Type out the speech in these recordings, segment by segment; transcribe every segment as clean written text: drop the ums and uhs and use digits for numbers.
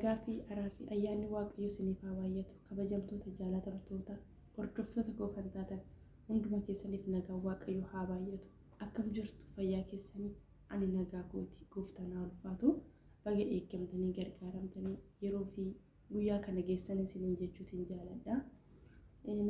nagaa fi araarri ayyaanni waaqayyo isiniif haa baay'atu. Kabajamtoota jaalatamtoota hordoftoota koo kan taatan hunduma keessaniif nagaa waaqayyo haa baay'atu. Akkam jirtu fayyaa keessanii? Ani nagaa kooti. Gooftaan haa ulfaatu. Baga eeggamtanii gargaaramtanii yeroo fi guyyaa kana geessan isiniin jechuutiin jaaladha.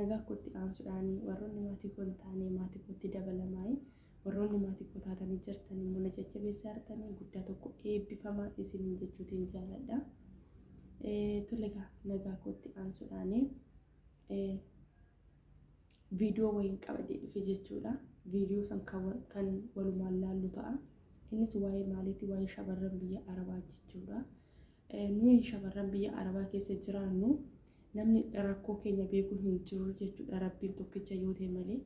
Nagaa kootti aansuudhaan warroonni maatii koo hin taane maatii kootti dabalamaa'ii warroonni maatii koo taatanii jirtan immoo na jajjabeessaa jirtanii guddaa tokko eebbifamaa isiniin jechuutiin jaaladha. Tolega nagaa kootti aansuudhaan viidiyoo wayiin qabadee dhufe jechuudha. Viidiyoo san kan walumaan laallu ta'a. Innis waa'ee maaliiti? Waa'ee shamarran biyya Arabaa jechuudha. Nuyi shamarran biyya Arabaa keessa jiraannu namni rakkoo keenya beeku hin jiru jechuudha. Rabbiin tokkicha yoo ta'e malee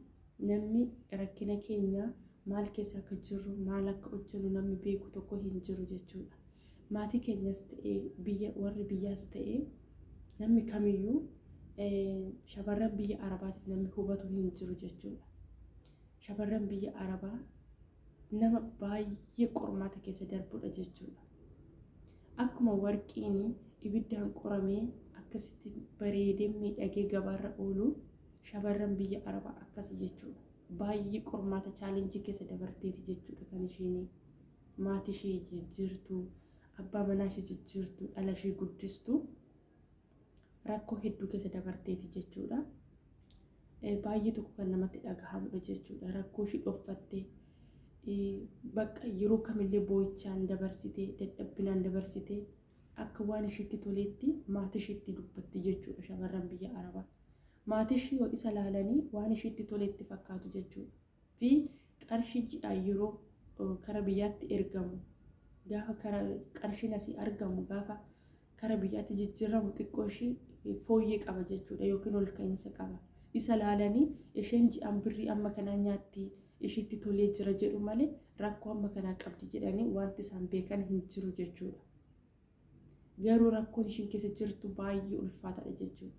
namni rakkina keenya maal keessa akka jirru maal akka hojjennu namni beeku tokko hin jiru jechuudha. Maatii keenyas ta'ee warri biyyaas ta'ee namni kamiyyuu shamarran biyya Arabaatiif namni hubatu hin jiru jechuudha. Shamarran biyya Arabaa nama baay'ee qormaata keessa darbudha jechuudha. Akkuma warqiin ibiddaan qoramee akkasitti bareedee miidhagee gabaarra oolu shamarran biyya Arabaa akkasi jechuudha. Baay'ee qormaata chaalenjii keessa dabarteeti jechuudha kan isheen maatii ishee jijjiirtu, abbaa manaa ishee jijjiirtu, dhala ishee guddistu rakkoo hedduu keessa dabarteeti jechuudha. Baay'ee tokko kan namatti dhagahamudha jechuudha. Rakkoo ishee dhoffattee bakka yeroo kamillee boo'ichaan dabarsitee dadhabbinaan dabarsitee akka waan isheetti toleetti maatii isheetti dubbatti jechuudha shamarran biyya Arabaa. Maatii ishee yoo isa laalanii waan isheetti toleetti fakkaatu jechuudha. Fi qarshii ji'aan yeroo kara biyyaatti ergamu gaafa qarshiin asii argamu gaafa kara biyyaatti jijjiiramu xiqqoo ishee fooyyee qaba jechuudha yookiin ol ka'iinsa qaba. Isa laalanii isheen ji'aan birrii amma kanaa nyaatti isheetti tolee jira jedhu malee rakkoo amma kanaa qabdi jedhanii wanti isaan beekan hin jiru jechuudha. Garuu rakkoon isheen keessa jirtu baay'ee ulfaataadha jechuudha.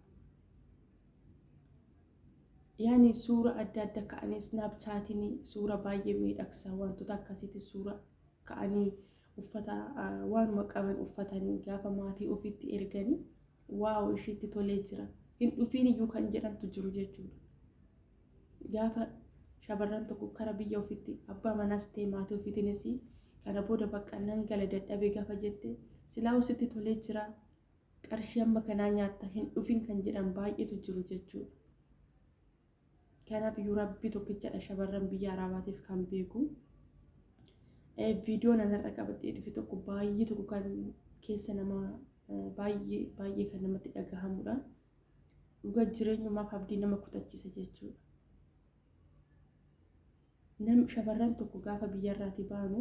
Yaani suura adda addaa ka'anii snaapchaatiin suura baay'ee miidhagsaa wantoota akkasitti suura ka'anii uffata waanuma qaban uffatanii gaafa maatii ofiitti erganii waaw isheetti tolee jira hin dhufiin iyyuu kan jedhantu jiru jechuudha. Gaafa shamarran tokko kara biyya ofiitti abbaa manaas ta'e maatii ofiitiinis kana booda bakka nan gala dadhabee gaafa jette silaa usitti tolee jira qarshii amma kanaa nyaatta hin dhufin kan jedhan baay'eetu jiru jechuudha. Kanaaf iyyuu rabbii tokkichadha shamarran biyya Arabaatiif kan beeku. Viidiyoo nanarra qabadhee dhufe tokko baay'ee tokko kan keessa nama baay'ee kan namatti dhagahamudha. Dhugaa jireenyumaaf abdii nama kutachiisa jechuudha. Shamarran tokko gaafa biyyarraatii baanu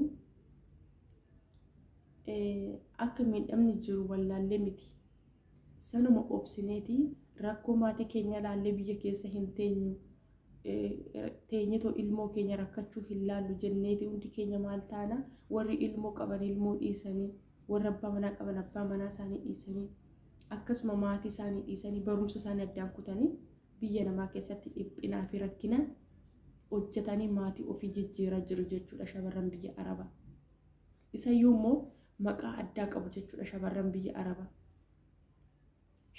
akka miidhamni jiru wallaallee miti. Sanuma obsineeti rakkoo maatii keenya laallee biyya keessa hin teenyu teenyetoo ilmoo keenya rakkachuu hin laallu jenneeti hundi keenya maal taana warri ilmoo qaban ilmoo dhiisanii warri abbaa manaa qaban abbaa manaa isaanii dhiisanii akkasuma maatii isaanii dhiisanii barumsa isaanii addaan kutanii biyya namaa keessatti dhiphinaa fi rakkina hojjetanii maatii ofii jijjiiraa jiru jechuudha shamarran biyya Arabaa. Isayyuu immoo maqaa addaa qabu jechuudha shamarran biyya Arabaa.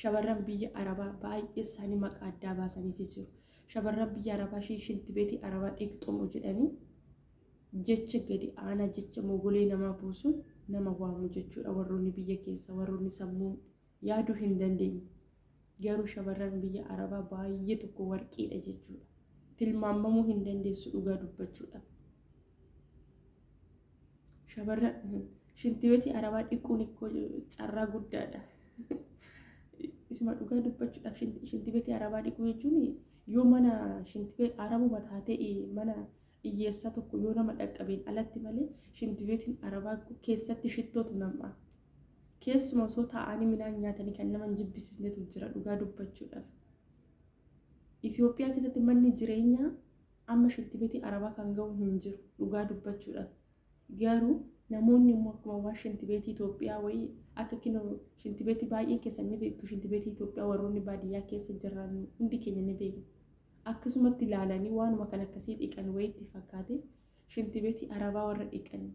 Shamarran biyya Arabaa baay'ee isaanii maqaa addaa baasanii jiru. Shamarran biyya Arabaa shinti beetii Arabaa dhiqxumu jedhanii jecha gadi aanaa jecha mogolee namaa buusuun nama waamu jechuudha. Warroonni biyya keessa warroonni sammuu yaaduu hin dandeenye. Garuu shamarran biyya Arabaa baay'ee tokko warqiidha jechuudha. Tilmaamamuu hin dandeessu dhugaa dubbachuudhaaf. Shamarran shinti beetii Arabaa dhiquun carraa guddaadha. Isuma dhugaa dubbachuudhaaf shinti beetii Arabaa dhiquu jechuun yoo mana shinti beetii Arabuma taatee mana hiyyeessaa tokko yoo nama dhaqqabeen alatti malee shinti beetiin Arabaa keessatti shittootu nama. Keessuma osoo taa'anii midhaan nyaatanii kan nama hin jibbisiisnetu jira dhugaa dubbachuudhaaf. Itoophiyaa keessatti manni jireenyaa amma shinti beetii Arabaa kan ga'u hin jiru dhugaa dubbachuudhaaf. Garuu namoonni immoo akkuma waan shinti beetii Itoophiyaa wayii akka kinoo shinti beetii baay'een keessan ni beektu shinti beetii Itoophiyaa warroonni baadiyyaa keessa jiran hundi keenya ni beekna. Akkasumatti ilaalanii waanuma kan akkasii dhiqan wayiitti fakkaate shinti beetii Arabaa warra dhiqan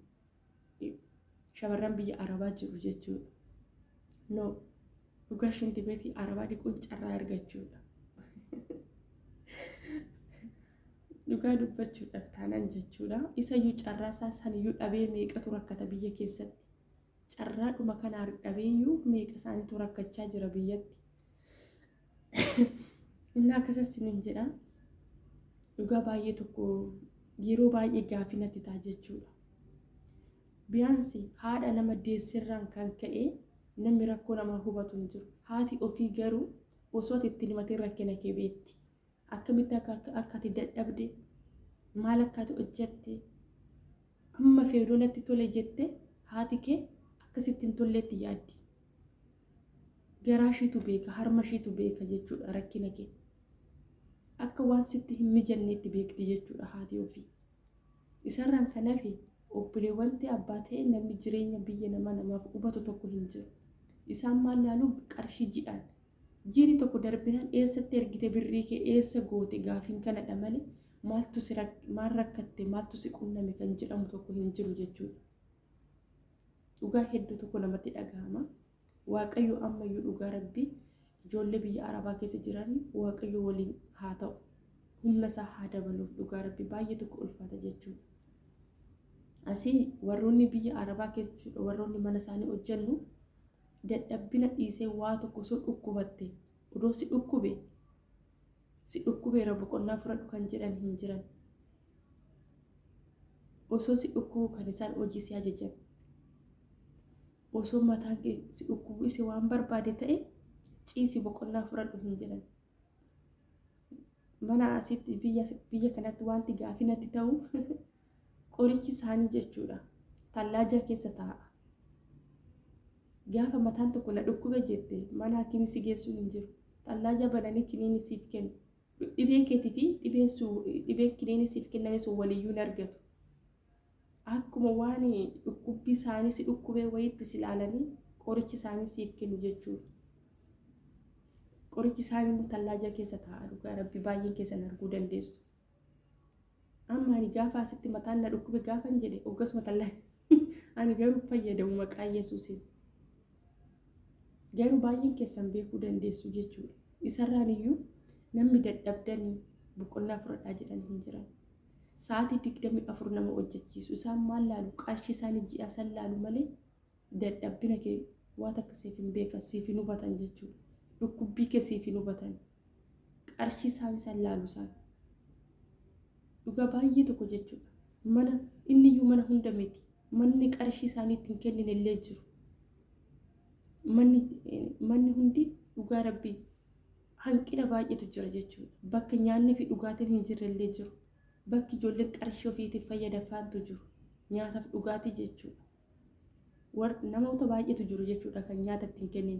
shamarran biyya Arabaa jiru jechuudha. no dhugaa shinti beetii arabaa dhiquun carraa argachuudha. Dhugaa dubbachuudhaaf taanaan jechuudha. Isayyuu carraa isaa saniyyuu dhabee meeqatu rakkata biyya keessatti. Carraadhuma kana dhabeeyyuu meeqa isaaniitu rakkachaa jira biyyatti. Inni akkasas sinin jedha. Dhugaa baay'ee tokko yeroo baay'ee gaaffii natti ta'a jechuudha. Biyaansi haadha nama deessirraan kan ka'e namni rakkoo nama hubatu hin jiru. Haati ofii garuu osoo itti himatee rakkina kee beekti. Akkamitti akka ati dadhabde maal akka ati hojjette amma feedoo natti tole jette haati kee akkasitti hin tolleetti yaaddi. Garaa ishiitu beeka, harma ishiitu beeka jechuudha rakkina kee. Akka waan sitti hin mijanneetti beekti jechuudha haati ofii. Isarraan kanaaf obboleewwan ta'e abbaa ta'e namni jireenya biyya namaaf hubatu tokko hin jiru. Isaan maal laalu qarshii ji'aan. Jiini tokko darbinaan eessatti ergite birrii kee eessa goote gaafiin kanadha malee maal rakkatte maaltu si qunname kan jedhamu tokko hin jiru jechuudha. Dhugaa hedduu tokko namatti dhagahama. Waaqayyo ammayyuu dhugaa rabbii ijoollee biyya arabaa keessa jiran waaqayyo waliin haa ta'u. Humna isaa haa dabaluuf dhugaa rabbii baay'ee tokko ulfaata jechuudha. Asii warroonni biyya arabaa keessa warroonni mana isaanii hojjennu dadhabbina dhiisee waa tokko osoo dhukkubatte odoo si dhukkubeera boqonnaa fudhadhu kan jedhan hin jiran. Osoo si dhukkubu kan isaan hojii si ajajan. Osoo mataan kee si dhukkubu isi waan barbaade ta'e ciisi boqonnaa fudhadhu hin jedhan. Mana asitti biyya kanatti wanti gaaffii natti ta'u qorichi isaanii jechuudha. Tallaaja keessa taa'a. Gaafa mataan tokko na dhukkube jette mana hakimii si geessuun hin jiru. Tallaaja bananii kiniini siif kennu. Dhibee keetii fi dhibeen kiniini siif kenname sun waliyyuu hin argatu. Akkuma waan dhukkubbii isaanii si dhukkubee wayiitti si ilaalanii qorichi isaanii siif kennu jechuudha. Qorichi isaanii immoo tallaaja keessa taa'a dhugaa rabbi baay'een keessan arguu dandeessu. Amma ani gaafa asitti mataan na dhukkube gaafan jedhe ogasuma tallaaja ani garuu fayyadamu maqaa Yesuusiin. Garuu baay'een keessan beekuu dandeessu jechuudha. Isarraan iyyuu namni dadhabdanii boqonnaa fudhadhaa jedhan hin jiran. Sa'aatii 24 nama hojjechiisu. Isaan maal laalu qarshii isaanii ji'a san laalu malee dadhabbina kee waan akka siif hin beekan siif hin hubatan jechuudha. Dhukkubbii kee siif hin hubatan. Qarshii isaanii san laalu isaan. Dhugaa baay'ee tokko jechuudha. Mana inni iyyuu mana hunda miti. Manni qarshii isaanii ittiin kennin illee jiru. Manni hundi dhugaa rabbii hanqina baay'eetu jira jechuudha. Bakka nyaanni fi dhugaatiin hin jirre illee jiru. Bakki ijoolleen qarshii ofiitiif fayyadafaantu jiru. Nyaataaf dhugaatii jechuudha. Namoota baay'eetu jiru jechuudha kan nyaata ittiin kennin.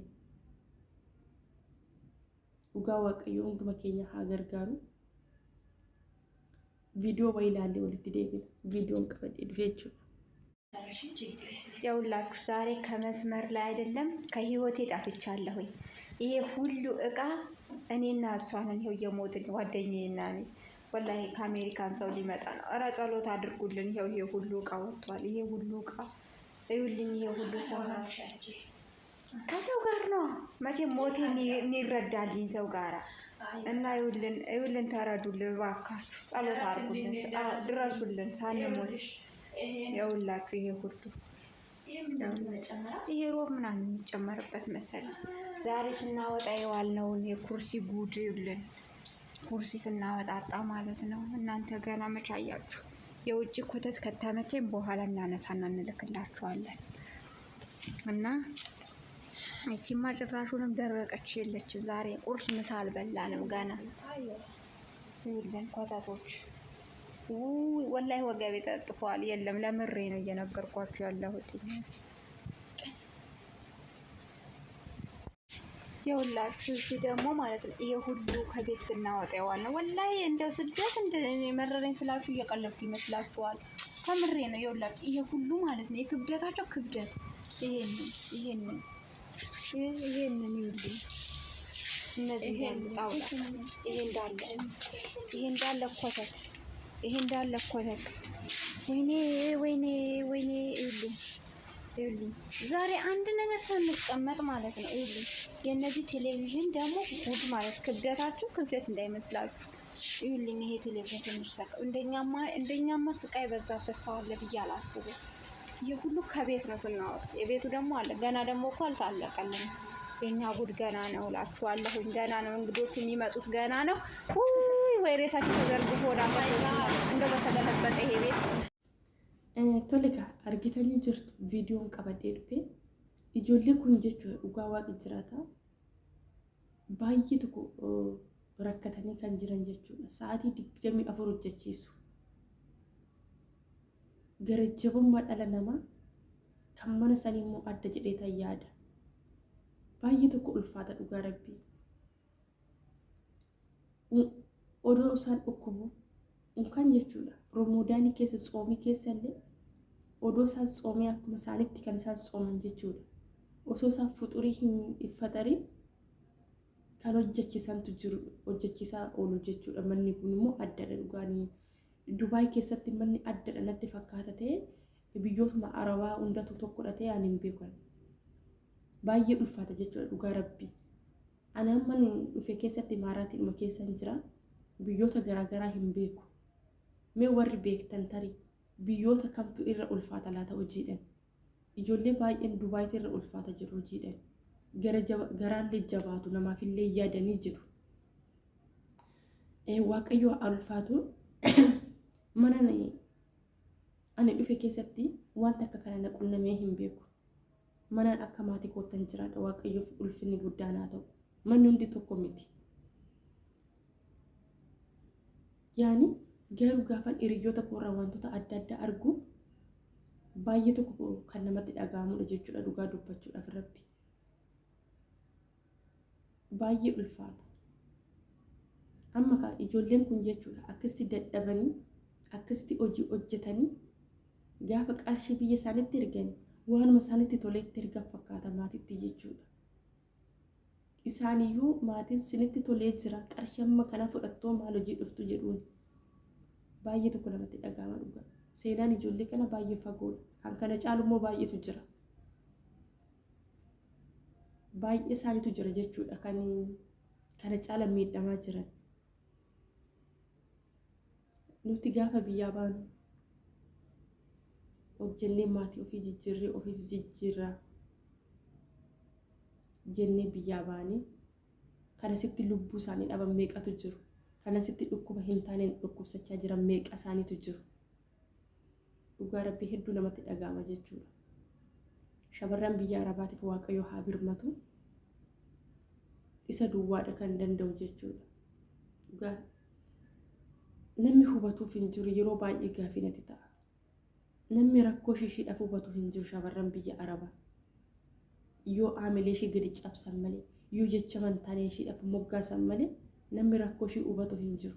Dhugaa waaqayyo hunduma keenya haa gargaaru. Viidiyoo wayii ilaallee walitti deebina. Viidiyoon qabadhee dhufe jechuudha. ያውላችሁ ዛሬ ከመስመር ላይ አይደለም ከህይወቴ ጠፍቻለሁኝ። ይሄ ሁሉ እቃ እኔና እሷ ነን ይሄው የሞትን ጓደኛዬና እኔ ወላሂ ከአሜሪካን ሰው ሊመጣ ነው። ኧረ ጸሎት አድርጉልን። ይሄ ሁሉ እቃ ወጥቷል። ይሄ ሁሉ እቃ እዩልኝ። ይሄ ሁሉ ሰው ከሰው ጋር ነው መቼም ሞት የሚረዳልኝ ሰው ጋራ እና እዩልን ተረዱልን እባካችሁ። ጸሎት አድርጉልን፣ ድረሱልን ሳንሞት። ያውላችሁ ይሄ ሁሉ ይሄ ሮብ ምናምን የሚጨመርበት መሰለኝ። ዛሬ ስናወጣ የዋልነውን የኩርሲ ጉድ ይውልን። ኩርሲ ስናወጣጣ ማለት ነው። እናንተ ገና መቻያችሁ። የውጭ ኮተት ከተመቸኝ በኋላ እናነሳና እንልክላችኋለን። እና እቺማ ጭራሹንም ደረቀች የለችም። ዛሬ ቁርስ ምሳ አልበላንም ገና። ይውልን ኮተቶች። ወላሂ ወገቤ ተጥፏል። የለም ለምሬ ነው እየነገርኳችሁ ያለሁት። የሁላችሁ እሺ ደግሞ ማለት ነው። ይሄ ሁሉ ከቤት ስናወጣ የዋል ነው። ወላሂ እንደው ስደት መረረኝ ስላችሁ እየቀለድኩ ይመስላችኋል። ከምሬ ነው። የሁላችሁ ይሄ ሁሉ ማለት ነው የክብደታቸው ክብደት ይሄንን ይውልኝ። እነዚህ ጣውላ ይሄ እንዳለ ኮተት ወይኔ ይውልኝ። ይኸውልኝ ዛሬ አንድ ነገር ሳንቀመጥ ማለት ነው። ይኸውልኝ የእነዚህ ቴሌቪዥን ደግሞ ጉድ ማለት ክብደታችሁ ክብደት እንዳይመስላችሁ። ይኸውልኝ ይሄ ቴሌቪዥን ትንሽ እንደኛማ ስቃይ በዛበት ሰው አለ ብዬ አላስብም። ይህ ሁሉ ከቤት ነው ስናወጣ፣ የቤቱ ደግሞ አለ ገና ደግሞ እኮ አልታለቀልንም። የኛ ጉድ ገና ነው እላችኋለሁ። ገና ነው እንግዶቹ የሚመጡት ገና ነው። ወይ ሬሳቸው ተዘርግፎ እንደው በተገለበጠ ይሄ ቤት Tolika argitanii jirtu viidiyoon qabadhee dhufe ijoollee kun jechuudha dhugaa waaqa jiraata baay'ee tokko rakkatanii kan jiran jechuudha. Sa'aatii 24 hojjechiisu. Gara jabummaa dhala namaa kan mana sanii immoo adda jedhee ta'e yaada. Baay'ee tokko ulfaata dhugaa rabbii. Odoo isaan dhukkubu kan jechuudha. Roomodaanii keessa tsoomii keessa illee odoo isaan tsoomii akkuma isaanitti kan isaan tsooman jechuudha. Osoo isaan fuxurii hin iffatarin kan hojjechiisantu jiru hojjechiisaa oolu jechuudha. Manni kun immoo addadha dhugaanii. Dubaay keessatti manni addadha natti fakkaata ta'e biyyootuma Arabaa hundatu tokkodha ta'e ani hin beekan. Baay'ee ulfaata jechuudha dhugaa rabbii. Ani amma dhufe keessatti maaraatiidhuma keessa hin jira. Biyyoota garaagaraa hin beeku. Mee warri beektan tarii biyyoota kamtu irra ulfaata laata hojiidhaan. Ijoollee baay'een Dubaayitti irra ulfaata jiru hojiidhaan. Garaallee jabaatu namaafillee yaadanii jiru. Waaqayyo ulfaatu mana ani dhufe keessatti wanta akka kana na qunnamee hin beeku. Manaan akka maatii kootan jiraadha. Waaqayyoof ulfinni guddaan haa ta'u. Manni hundi tokko miti. Yaani garuu gaafa hiriyoota koorraa wantoota adda addaa argu baay'ee tokko kan namatti dhaga'amudha jechuudha dhugaa dubbachuudhaaf rabbi. Baay'ee ulfaata. Amma ka ijoolleen kun jechuudha akkasitti dadhabanii akkasitti hojii hojjetanii gaafa qarshii biyya isaaniitti erganii waanuma isaaniitti toleetti erga fakkaata maatiitti jechuudha. Isaaniyyuu maatiin sinitti tolee jira qarshii amma kana fudhattoo maal hojii dhuftu jedhuun. Baay'ee tokko namatti dhaga'ama dhugaa. Seenaan ijoollee kana baay'ee fagoodha. Kan kana caalu immoo baay'eetu jira. Baay'ee isaaniitu jira jechuudha kan kana caala miidhamaa jiran. Nuti gaafa biyyaa baanu hojjennee maatii ofii jijjiirree ofiis jijjiirraa jennee biyyaa baanii kana sitti lubbuu isaanii dhaban meeqatu jiru. Kana sitti dhukkuba hin taaneen dhukkubsachaa jiran meeqa isaaniitu jiru. Dhugaa rabbii hedduu namatti dhaga'ama jechuudha. Shamarran biyya Arabaatiif Waaqayyo haa birmatu. Isa duwwaadha kan danda'u jechuudha. Dhugaa namni hubatuuf hin jiru yeroo baay'ee gaafinati ta'a. Namni rakkoo ishiidhaaf hubatuuf hin jiru shamarran biyya Arabaa. Yoo aamilee ishee gadi cabsan malee yoo jecha mantaanee ishiidhaaf moggaasan malee namni rakkoo ishee hubatu hin jiru.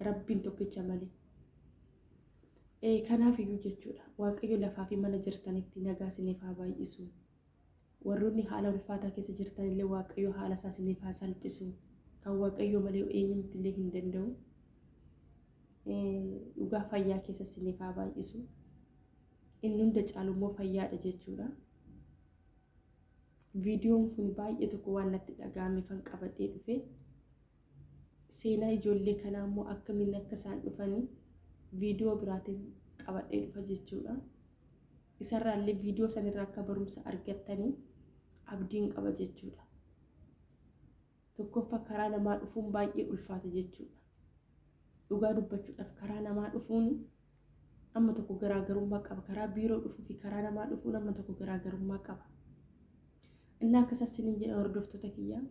Rabbiin tokkicha malee. Kanaaf iyyuu jechuudha. Waaqayyo lafaa fi mana jirtanitti nagaa isiniif haa baay'isu. Warroonni haala ulfaataa keessa jirtanillee Waaqayyo haala isaa isiniif haa salphisu. Kan Waaqayyo malee eenyumti illee hin danda'u. Dhugaa fayyaa keessa isiniif haa baay'isu. Inni hunda caalu immoo fayyaadha jechuudha. Viidiyoon kun baay'ee tokko waan natti dhaga'ame fan qabadhee dhufe. Seenaa ijoollee kanaa immoo akkamiin akka isaan dhufanii viidiyoo biraatiin qabadhee dhufa jechuudha. Isarraallee viidiyoo sanirraa akka barumsa argattanii abdiin qaba jechuudha. Tokkoffaa karaa namaa dhufuun baay'ee ulfaata jechuudha. Dhugaa dubbachuudhaaf karaa namaa dhufuun amma tokko garaagarummaa qaba. Karaa biiroo dhufuu fi karaa namaa dhufuun amma tokko garaagarummaa qaba. Inni akkasas sinin jedha hordoftoota kiyyaa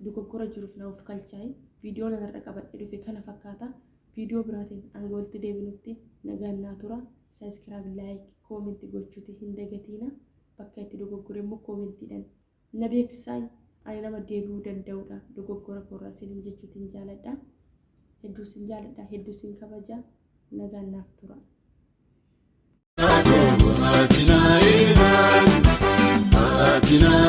dogoggora jiruuf na of kalchaa'e viidiyoo narra qabadhee dhufe kana fakkaata. Viidiyoo biraatiin hanga walitti deebinutti nagaan naa tura. Sabiskiraayib, laayik, koomentii gochuuti hin dagatiina. Bakka itti dogoggore immoo koomentiidhaan na beeksisaa. Ani nama deebi'uu danda'udha. Dogoggora koorraa sinin jechuutiin jaaladha. Hedduu sin jaaladha. Hedduu sin kabaja. Nagaan naaf tura. Atina